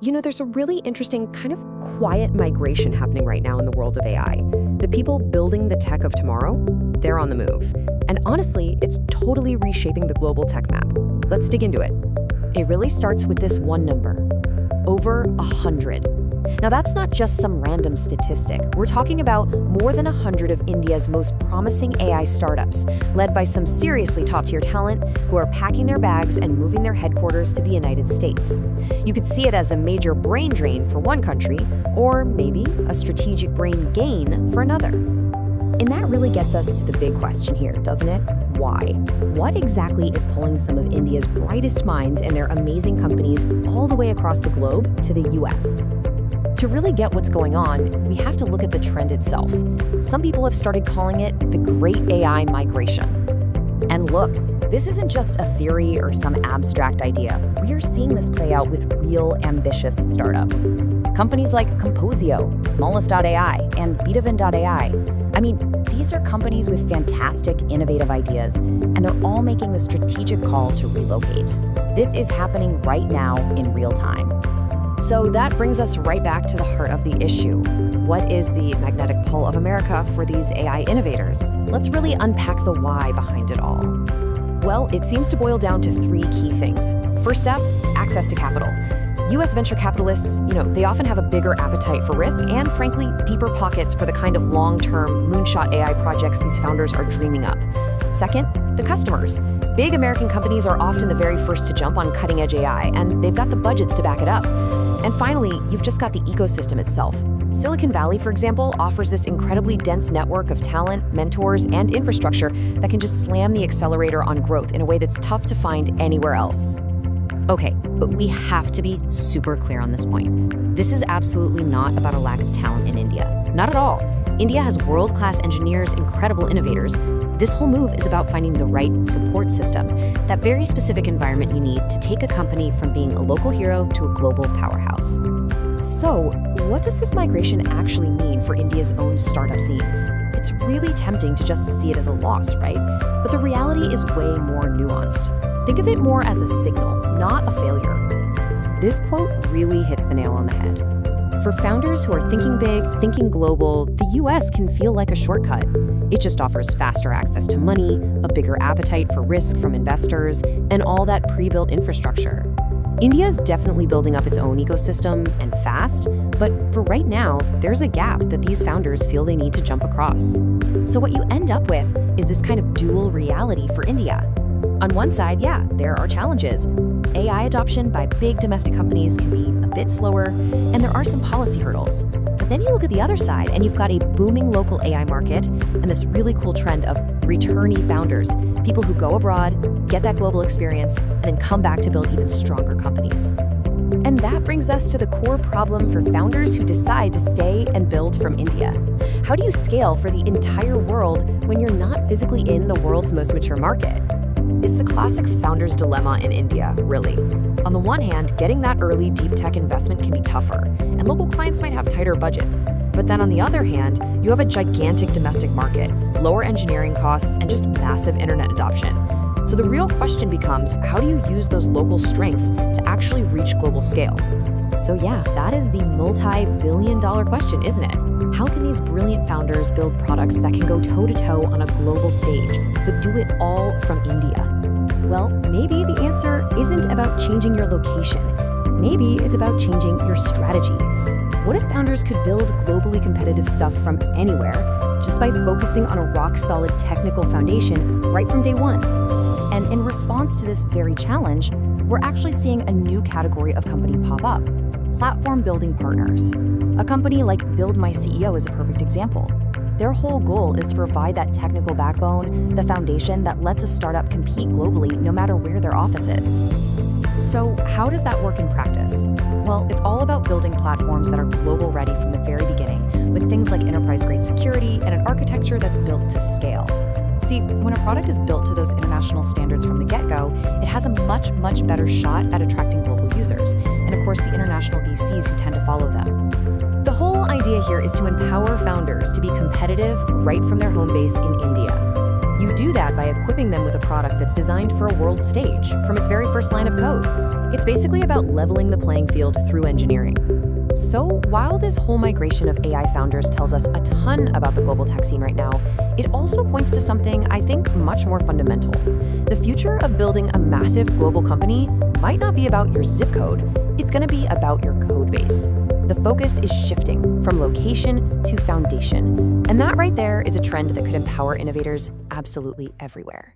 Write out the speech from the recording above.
There's a really interesting kind of quiet migration happening right now in the world of AI. The people building the tech of tomorrow, they're on the move. And honestly, it's totally reshaping the global tech map. Let's dig into it. It really starts with this one number, over 100. Now, that's not just some random statistic. We're talking about more than 100 of India's most promising AI startups, led by some seriously top-tier talent who are packing their bags and moving their headquarters to the United States. You could see it as a major brain drain for one country, or maybe a strategic brain gain for another. And that really gets us to the big question here, doesn't it? Why? What exactly is pulling some of India's brightest minds and their amazing companies all the way across the globe to the US? To really get what's going on, we have to look at the trend itself. Some people have started calling it the Great AI Migration. And look, this isn't just a theory or some abstract idea. We are seeing this play out with real ambitious startups. Companies like Composio, Smallest.ai, and Beethoven.ai. I mean, these are companies with fantastic, innovative ideas, and they're all making the strategic call to relocate. This is happening right now in real time. So that brings us right back to the heart of the issue. What is the magnetic pull of America for these AI innovators? Let's really unpack the why behind it all. Well, it seems to boil down to three key things. First step, access to capital. US venture capitalists, they often have a bigger appetite for risk and, frankly, deeper pockets for the kind of long-term moonshot AI projects these founders are dreaming up. Second, the customers. Big American companies are often the very first to jump on cutting-edge AI, and they've got the budgets to back it up. And finally, you've just got the ecosystem itself. Silicon Valley, for example, offers this incredibly dense network of talent, mentors, and infrastructure that can just slam the accelerator on growth in a way that's tough to find anywhere else. Okay, but we have to be super clear on this point. This is absolutely not about a lack of talent in India. Not at all. India has world-class engineers, incredible innovators. This whole move is about finding the right support system, that very specific environment you need to take a company from being a local hero to a global powerhouse. So, what does this migration actually mean for India's own startup scene? It's really tempting to just see it as a loss, right? But the reality is way more nuanced. Think of it more as a signal, not a failure. This quote really hits the nail on the head. For founders who are thinking big, thinking global, the US can feel like a shortcut. It just offers faster access to money, a bigger appetite for risk from investors, and all that pre-built infrastructure. India's definitely building up its own ecosystem, and fast, but for right now, there's a gap that these founders feel they need to jump across. So what you end up with is this kind of dual reality for India. On one side, there are challenges. AI adoption by big domestic companies can be a bit slower, and there are some policy hurdles. But then you look at the other side, and you've got a booming local AI market and this really cool trend of returnee founders, people who go abroad, get that global experience, and then come back to build even stronger companies. And that brings us to the core problem for founders who decide to stay and build from India. How do you scale for the entire world when you're not physically in the world's most mature market? It's the classic founder's dilemma in India, really. On the one hand, getting that early deep tech investment can be tougher, and local clients might have tighter budgets. But then on the other hand, you have a gigantic domestic market, lower engineering costs, and just massive internet adoption. So the real question becomes, how do you use those local strengths to actually reach global scale? So that is the multi-billion-dollar question, isn't it? How can these brilliant founders build products that can go toe-to-toe on a global stage, but do it all from India? Well, maybe the answer isn't about changing your location. Maybe it's about changing your strategy. What if founders could build globally competitive stuff from anywhere just by focusing on a rock-solid technical foundation right from day one? And in response to this very challenge, we're actually seeing a new category of company pop up: platform building partners. A company like BuildMyCEO is a perfect example. Their whole goal is to provide that technical backbone, the foundation that lets a startup compete globally no matter where their office is. So how does that work in practice? Well, it's all about building platforms that are global ready from the very beginning, with things like enterprise-grade security and an architecture that's built to scale. See, when a product is built to those international standards from the get-go, it has a much, much better shot at attracting global users, and of course the international VCs who tend to follow them. The whole idea here is to empower founders to be competitive right from their home base in India. You do that by equipping them with a product that's designed for a world stage from its very first line of code. It's basically about leveling the playing field through engineering. So while this whole migration of AI founders tells us a ton about the global tech scene right now, it also points to something I think much more fundamental. The future of building a massive global company might not be about your zip code, it's going to be about your code base. The focus is shifting from location to foundation. And that right there is a trend that could empower innovators absolutely everywhere.